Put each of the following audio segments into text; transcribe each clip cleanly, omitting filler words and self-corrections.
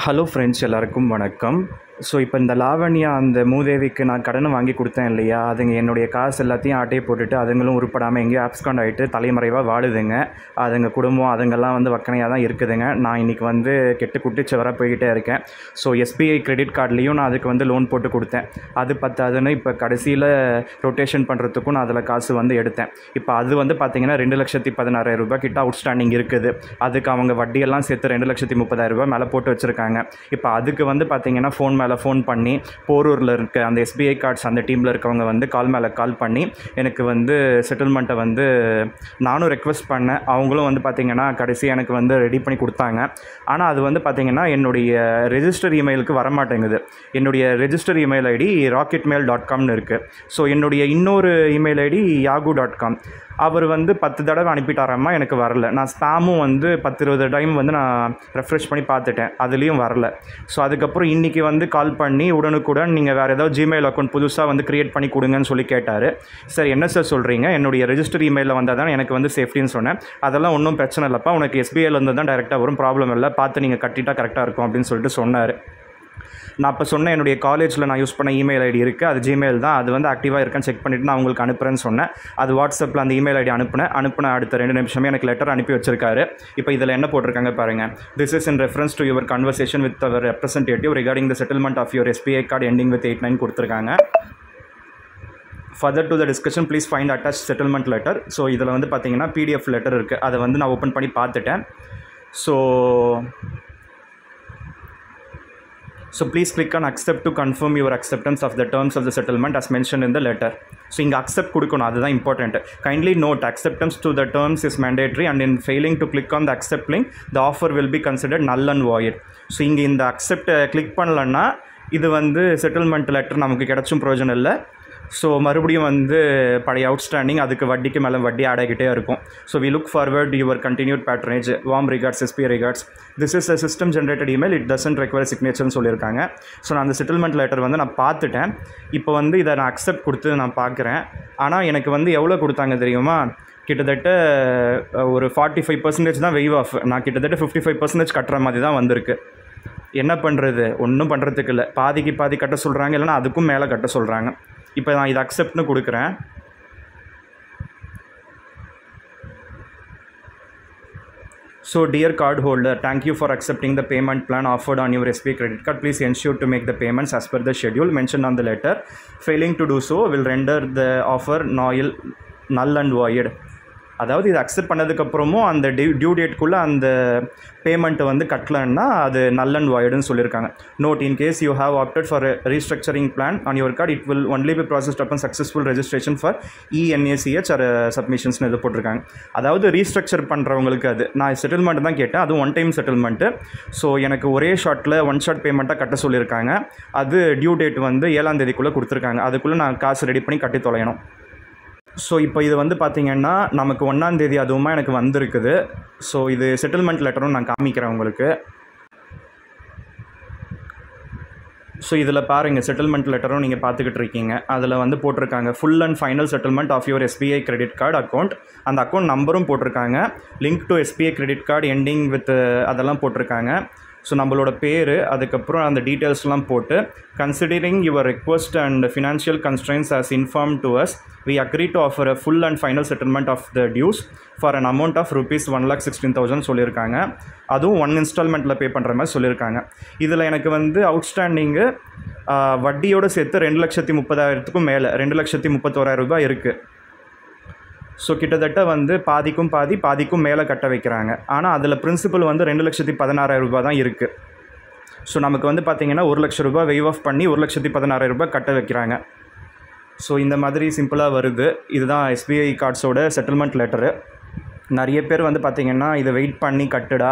Hello friends, எல்லாருக்கும் வணக்கம். So இப்போ இந்த லாவண்யா அந்த மூதேவிக்கு நான் கடன் வாங்கி கொடுத்தேன் இல்லையா, அதுங்க என்னுடைய காசு எல்லாத்தையும் ஆட்டையை போட்டுட்டு அதுங்களும் உருப்படாமல் எங்கேயோ ஆப்ஸ்காண்ட் ஆகிட்டு தலைமறைவாக வாடுதுங்க. அதுங்க குடும்பம் அதுங்கெல்லாம் வக்கனையாக தான் இருக்குதுங்க. நான் இன்றைக்கி கெட்டு குட்டிச்சு வர போய்கிட்டே இருக்கேன். ஸோ எஸ்பிஐ கிரெடிட் கார்ட்லேயும் நான் அதுக்கு லோன் போட்டு கொடுத்தேன். அது பத்தாதுன்னு இப்போ கடைசியில் ரொட்டேஷன் பண்ணுறதுக்கும் நான் அதில் காசு எடுத்தேன். இப்போ அது பார்த்திங்கன்னா 2,16,000 ரூபாய் கிட்ட அவுட்ஸ்டாண்டிங் இருக்குது. அதுக்கு அவங்க வட்டியெல்லாம் சேர்த்து 2,30,000 ரூபாய் மேலே போட்டு வச்சுருக்காங்க. இப்போ அதுக்கு பார்த்திங்கன்னா ஃபோன் பண்ணி போரூரில் இருக்க அந்த எஸ்பிஐ கார்ட்ஸ் அந்த டீமில் இருக்கவங்க கால் மேலே கால் பண்ணி எனக்கு செட்டில்மெண்ட்டை நானும் ரெக்வெஸ்ட் பண்ணேன். அவங்களும் பார்த்திங்கன்னா கடைசி எனக்கு ரெடி பண்ணி கொடுத்தாங்க. ஆனால் அது பார்த்திங்கன்னா என்னுடைய ரெஜிஸ்டர் இமெயிலுக்கு வரமாட்டேங்குது. என்னுடைய ரெஜிஸ்டர் இமெயில் ஐடி rocketmail.comனு இருக்குது. ஸோ என்னுடைய இன்னொரு இமெயில் ஐடி yahoo.com. அவர் 10 தடவை அனுப்பிட்டாராம்மா, எனக்கு வரல. நான் ஸ்பேமும் 10-20 டைம் நான் ரெஃப்ரெஷ் பண்ணி பார்த்துட்டேன், அதுலேயும் வரல. ஸோ அதுக்கப்புறம் இன்றைக்கி கால் பண்ணி உடனுக்குடன் நீங்கள் வேறு ஏதாவது ஜிமெயில் அக்கௌண்ட் புதுசாக க்ரியேட் பண்ணி கொடுங்கன்னு சொல்லி கேட்டார். சார் என்ன சார் சொல்கிறீங்க, என்னுடைய ரெஜிஸ்டர் இமெயிலில் வந்தால் தான் எனக்கு சேஃப்டின்னு சொன்னேன். அதெல்லாம் ஒன்றும் பிரச்சனை இல்லைப்பா, உனக்கு எஸ்பிஐயில் வந்து தான் டைரெக்டாக வரும், ப்ராப்ளம் இல்லை, பார்த்து நீங்கள் கட்டிட்டா கரெக்டாக இருக்கும் அப்படின்னு சொல்லிட்டு சொன்னார். நான் இப்போ சொன்னேன் என்னுடைய காலேஜில் நான் யூஸ் பண்ண இமெயில் ஐடி இருக்குது, அது ஜிமெயில் தான், அது ஆக்டிவாக இருக்கான்னு செக் பண்ணிவிட்டு நான் உங்களுக்கு அனுப்புகிறேன்னு சொன்னேன். அது வாட்ஸ்அப்பில் அந்த இமெயில் ஐடி அனுப்பின அடுத்த 2 நிமிஷமே எனக்கு லெட்டர் அனுப்பி வச்சிருக்காரு. இப்போ இதில் என்ன போட்டிருக்காங்க பாருங்கள். This is in reference to your conversation with our representative regarding the settlement of your SBI card ending with 89 கொடுத்துருக்காங்க. Further to the discussion please find attach settlement letter. So இதில் பார்த்தீங்கன்னா பிடிஎஃப் லெட்டர் இருக்குது, அதை நான் open பண்ணி பார்த்துட்டேன். So please click on accept to confirm your acceptance of the terms of the settlement as mentioned in the letter. So இங்கே accept கொடுக்கணும், அதுதான் important. Kindly note, acceptance to the terms is mandatory and in failing to click on the accept link, the offer will be considered null and void. So இங்கே இந்த accept click பண்ணலன்னா இது settlement letter நமக்கு கிடைச்சும் பிரயோஜனம் இல்லை. So மறுபடியும் பழைய outstanding, அதுக்கு வட்டிக்கு மேலே வட்டி ஆட் ஆகிட்டே இருக்கும். So we look forward your continued patronage, warm regards, SBI regards. This is a system generated email, it doesn't require சிக்னேச்சர்னு சொல்லியிருக்காங்க. ஸோ நான் அந்த செட்டில்மெண்ட் லெட்டர் நான் பார்த்துட்டேன். இப்போ இதை நான் அக்செப்ட் கொடுத்து நான் பார்க்குறேன். ஆனால் எனக்கு எவ்வளோ கொடுத்தாங்க தெரியுமா, கிட்டத்தட்ட ஒரு 45% தான் வெய்வ் ஆஃப். நான் கிட்டத்தட்ட 55% கட்டுற மாதிரி தான் வந்திருக்கு. என்ன பண்ணுறது, ஒன்றும் பண்ணுறதுக்கு இல்லை. பாதிக்கு பாதி கட்ட சொல்கிறாங்க, இல்லைனா அதுக்கும் மேலே கட்ட சொல்கிறாங்க. இப்போ நான் இதை அக்செப்ட்னு கொடுக்குறேன். So dear card holder, thank you for accepting the payment plan offered on your SBI credit card. Please ensure to make the payments as per the schedule mentioned on the letter. Failing to do so will render the offer null and void. அதாவது இது accept பண்ணதுக்கப்புறமும் அந்த due டேட்குள்ளே அந்த பேமெண்ட்டை கட்டலன்னா அது நல் and வாய்டுன்னு சொல்லியிருக்காங்க. Note, in case you have opted for restructuring plan on your card, it will only be processed upon successful registration for ENACH or சப்மிஷன்ஸ்னு இது போட்டிருக்காங்க. அதாவது ரீஸ்ட்ரக்சர் பண்ணுறவங்களுக்கு அது நான் செட்டில்மெண்ட் தான் கேட்டேன், அதுவும் ஒன் டைம் செட்டில்மெண்ட்டு. ஸோ எனக்கு ஒரே ஷார்ட்டில் ஒன் ஷார்ட் பேமெண்ட்டாக கட்ட சொல்லியிருக்காங்க. அது டியூ டேட் 7ஆம் தேதிக்குள்ளே கொடுத்துருக்காங்க. அதுக்குள்ளே நான் காசு ரெடி பண்ணி கட்டி தொலையணும். ஸோ இப்போ இது பார்த்திங்கன்னா நமக்கு 1ஆம் தேதி அதுவுமா எனக்கு வந்திருக்குது. ஸோ இது செட்டில்மெண்ட் லெட்டரும் நான் காமிக்கிறேன் உங்களுக்கு. ஸோ இதில் பாருங்கள், செட்டில்மெண்ட் லெட்டரும் நீங்கள் பார்த்துக்கிட்டு இருக்கீங்க. அதில் போட்டிருக்காங்க full and final settlement of your SBI credit card account. அந்த அக்கௌண்ட் நம்பரும் போட்டிருக்காங்க. Link to SBI credit card ending with அதெல்லாம் போட்டிருக்காங்க. ஸோ நம்மளோட பேர், அதுக்கப்புறம் அந்த டீட்டெயில்ஸ்லாம் போட்டு considering your request and financial constraints as inform to us, we agree to offer a full and final settlement of the dues for an amount of rupees 1,16,000 சொல்லியிருக்காங்க. அதுவும் 1 இன்ஸ்டால்மெண்ட்டில் பே பண்ணுற மாதிரி சொல்லியிருக்காங்க. இதில் எனக்கு வட்டியோடு சேர்த்து 2,30,000க்கும் மேலே 2,31,000 ரூபாய் இருக்குது. ஸோ கிட்டத்தட்ட பாதிக்கும் மேலே கட்ட வைக்கிறாங்க. ஆனால் அதில் பிரின்சிபல் 2,16,000 ரூபாய் தான் இருக்குது. ஸோ நமக்கு பார்த்திங்கன்னா 1,00,000 ரூபாய் வெய்வ் ஆஃப் பண்ணி 1,16,000 ரூபாய் கட்ட வைக்கிறாங்க. ஸோ இந்த மாதிரி சிம்பிளாக வருது. இதுதான் எஸ்பிஐ கார்ட்ஸோட செட்டில்மெண்ட் லெட்டரு. நிறைய பேர் பார்த்திங்கன்னா இதை வெயிட் பண்ணி கட்டுடா,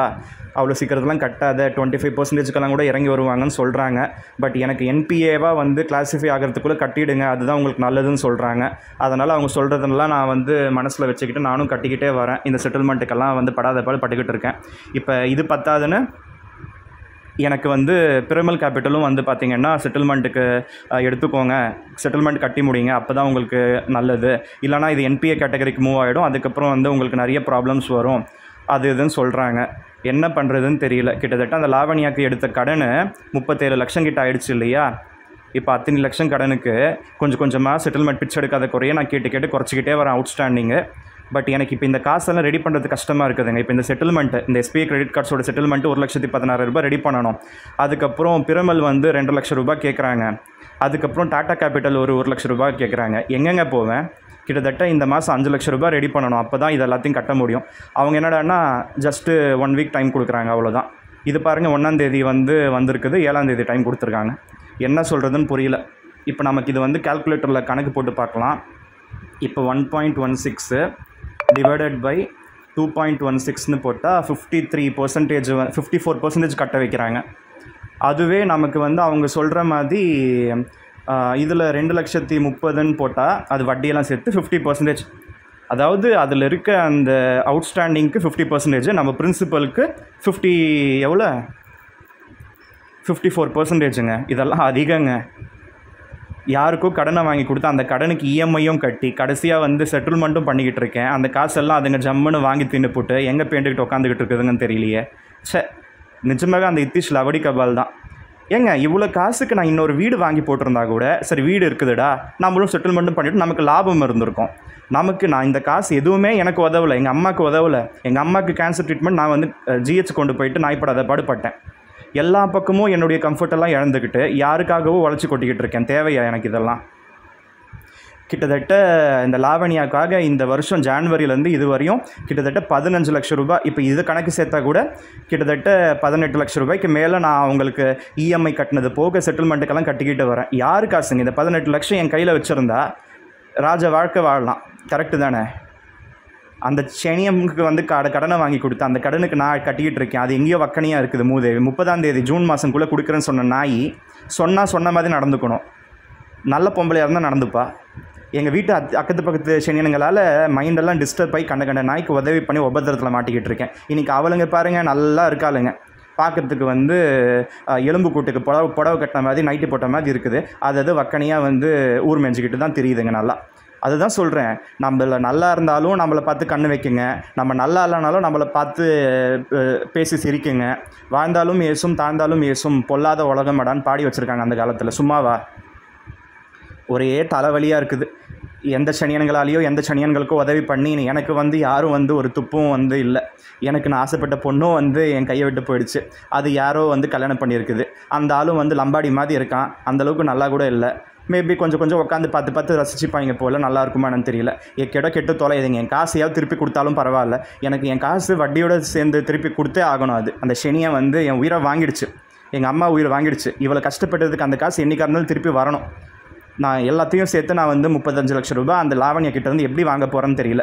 அவ்வளோ சீக்கிரத்துலாம் கட்டாத, 25%க்கெல்லாம் கூட இறங்கி வருவாங்கன்னு சொல்கிறாங்க. பட் எனக்கு என்பிஏவாக கிளாஸிஃபை ஆகிறதுக்குள்ளே கட்டிவிடுங்க, அதுதான் உங்களுக்கு நல்லதுன்னு சொல்கிறாங்க. அதனால் அவங்க சொல்கிறதெல்லாம் நான் மனசில் வச்சுக்கிட்டு நானும் கட்டிக்கிட்டே வரேன். இந்த செட்டில்மெண்ட்டுக்கெல்லாம் படாத பாடு பட்டுக்கிட்டு இருக்கேன். இப்போ இது பத்தாதுன்னு எனக்கு பிரமல் கேபிட்டலும் பார்த்திங்கன்னா செட்டில்மெண்ட்டுக்கு எடுத்துக்கோங்க, செட்டில்மெண்ட் கட்டி முடியுங்க, அப்போ தான் உங்களுக்கு நல்லது, இல்லைனா இது என்பிஏ கேட்டகரிக்கு மூவ் ஆகிடும், அதுக்கப்புறம் உங்களுக்கு நிறைய ப்ராப்ளம்ஸ் வரும், அது இதுன்னு சொல்கிறாங்க. என்ன பண்ணுறதுன்னு தெரியல. கிட்டத்தட்ட அந்த லாவண்யாவுக்கு எடுத்த கடன் 37 லட்சம் கிட்ட ஆயிடுச்சு இல்லையா? இப்போ அத்தனை லட்சம் கடனுக்கு கொஞ்சம் கொஞ்சமாக செட்டில்மெண்ட் பிச்சை எடுக்காத குறைய நான் கேட்டு குறைச்சிக்கிட்டே வரேன் அவுட்ஸ்டாண்டிங்கு. பட் எனக்கு இப்போ இந்த காசெல்லாம் ரெடி பண்ணுறது கஷ்டமாக இருக்குதுங்க. இப்போ இந்த செட்டில்மெண்ட்டு, இந்த எஸ்பிஐ கிரெடிட் கார்ட்ஸோட செட்டில்மெண்ட்டு 1,16,000 ரெடி பண்ணணும். அதுக்கப்புறம் பிரமல் வந்து 2 லட்சம் ரூபாய் கேட்குறாங்க. அதுக்கப்புறம் டாடா கேபிட்டல் ஒரு 1 லட்சம் ரூபாய் கேட்குறாங்க. எங்கெங்க போவேன்? கிட்டத்தட்ட இந்த மாதம் 5 லட்சம் ரூபாய் ரெடி பண்ணணும். அப்போ தான் இது எல்லாத்தையும் கட்ட முடியும். அவங்க என்னடான்னா ஜஸ்ட்டு 1 வீக் டைம் கொடுக்குறாங்க, அவ்வளோதான். இது பாருங்கள், 1ஆம் தேதி வந்து வந்திருக்குது, 7ஆம் தேதி டைம் கொடுத்துருக்காங்க. என்ன சொல்கிறதுன்னு புரியல. இப்போ நமக்கு இது வந்து கால்குலேட்டரில் கணக்கு போட்டு பார்க்கலாம். இப்போ 1.16 டிவைடட் பை 2.16ன்னு போட்டால் 53%, 54% கட்ட வைக்கிறாங்க. அதுவே நமக்கு வந்து அவங்க சொல்கிற மாதிரி இதில் 2,30,030ன்னு போட்டால் அது வட்டியெல்லாம் சேர்த்து 50%. அதாவது அதில் இருக்க அந்த அவுட்ஸ்டாண்டிங்க்கு 50%, நம்ம பிரின்சிபலுக்கு 54%ங்க. இதெல்லாம் அதிகங்க. யாருக்கும் கடனை வாங்கி கொடுத்து அந்த கடனுக்கு இஎம்ஐயும் கட்டி கடைசியாக வந்து செட்டில்மெண்ட்டும் பண்ணிக்கிட்டு இருக்கேன். அந்த காசெல்லாம் அதுங்க ஜம்முன்னு வாங்கி தின்னு போட்டு எங்கே பேண்டுக்கிட்டு உட்காந்துக்கிட்டு இருக்குதுங்கன்னு தெரியலையே. நிஜமாகவே அந்த இத்திஷ் லவடி கபால் தான். ஏங்க, இவ்வளோ காசுக்கு நான் இன்னொரு வீடு வாங்கி போட்டிருந்தா கூட சரி, வீடு இருக்குதுடா, நம்மளும் செட்டில்மெண்ட்டும் பண்ணிவிட்டு நமக்கு லாபம் இருந்திருக்கும். நான் இந்த காசு எதுவுமே எனக்கு உதவலை, எங்கள் அம்மாவுக்கு உதவலை. எங்கள் அம்மாவுக்கு கேன்சர் ட்ரீட்மெண்ட் நான் வந்து ஜிஹெச் கொண்டு போயிட்டு நான் இப்போ அதை பாடுபட்டேன். எல்லா பக்கமும் என்னுடைய கம்ஃபர்ட்டெல்லாம் இழந்துக்கிட்டு யாருக்காகவும் உழைச்சி கொட்டிக்கிட்டு இருக்கேன். தேவையா எனக்கு இதெல்லாம்? கிட்டத்தட்ட இந்த லாவண்யாக்காக இந்த வருஷம் ஜான்வரியிலேருந்து இது வரையும் கிட்டத்தட்ட 15 லட்சம் ரூபாய், இப்போ இது கணக்கு சேர்த்தா கூட கிட்டத்தட்ட 18 லட்சம் ரூபாய்க்கு மேலே நான் அவங்களுக்கு இஎம்ஐ கட்டினது போக செட்டில்மெண்ட்டுக்கெல்லாம் கட்டிக்கிட்டு வரேன். யாரு காசுங்க? இந்த 18 லட்சம் என் கையில் வச்சுருந்தா ராஜ வாழ்க்கை வாழலாம். கரெக்டு தானே? அந்த செனியமுக்கு வந்து கடனை வாங்கி கொடுத்து அந்த கடனுக்கு நான் கட்டிக்கிட்டு இருக்கேன். அது எங்கேயோ வக்கனையாக இருக்குது. மூதேவி 30ஆம் தேதி ஜூன் மாதம்குள்ளே கொடுக்குறேன்னு சொன்ன நாய் சொன்ன மாதிரி நடந்துக்கணும். நல்ல பொம்பளையாக இருந்தால் நடந்துப்பா. எங்கள் வீட்டு அக்கத்து பக்கத்து செனியனுங்களால் மைண்டெல்லாம் டிஸ்டர்ப் ஆகி கண்ட நாய்க்கு உதவி பண்ணி உபத்திரத்தில் மாட்டிக்கிட்டு இருக்கேன். இன்றைக்கி அவளுங்க பாருங்கள், நல்லா இருக்காளுங்க. பார்க்குறதுக்கு வந்து எலும்பு கூட்டுக்கு புடவை கட்டின மாதிரி நைட்டு போட்ட மாதிரி இருக்குது. அது வக்கனையாக வந்து ஊர் மெஞ்சிக்கிட்டு தான் தெரியுதுங்க நல்லா. அதுதான் சொல்கிறேன், நம்மள நல்லா இருந்தாலும் நம்மளை பார்த்து கண்ணு வைக்குங்க, நம்ம நல்லா இல்லைனாலும் நம்மளை பார்த்து பேசி சிரிக்குங்க. வாழ்ந்தாலும் ஏசும் தாழ்ந்தாலும் ஏசும் பொல்லாத உலகமடான்னு பாடி வச்சுருக்காங்க அந்த காலத்தில். சும்மாவா? ஒரே தலைவலியாக இருக்குது. எந்த சனியன்களாலேயோ எந்த சனியன்களுக்கோ உதவி பண்ணி எனக்கு வந்து யாரும் வந்து ஒரு துப்பும் வந்து இல்லை. எனக்கு நான் ஆசைப்பட்ட பொண்ணும் வந்து என் கையை விட்டு போயிடுச்சு. அது யாரோ வந்து கல்யாணம் பண்ணியிருக்குது. அந்த ஆளும் வந்து லம்பாடி மாதிரி இருக்கான். அந்தளவுக்கு நல்லா கூட இல்லை. மேபி கொஞ்சம் உட்காந்து பார்த்து ரசிச்சுப்பாங்க போல். நல்லா இருக்குமா என்னன்னு தெரியல. கெட்டு தொலையுதுங்க. என் காசையாவது திருப்பி கொடுத்தாலும் பரவாயில்ல. எனக்கு என் காசு வட்டியோடு சேர்ந்து திருப்பி கொடுத்தே ஆகணும். அந்த சனியை வந்து என் உயிரை வாங்கிடுச்சு. எங்கள் அம்மா உயிரை வாங்கிடுச்சு. இவ்வளோ கஷ்டப்பட்டதுக்கு அந்த காசு என்றைக்காக இருந்தாலும் திருப்பி வரணும். நான் எல்லாத்தையும் சேர்த்து நான் வந்து 35 லட்சம் ரூபாய் அந்த லாவண்யா கிட்ட இருந்து எப்படி வாங்க போகிறேன்னு தெரியல.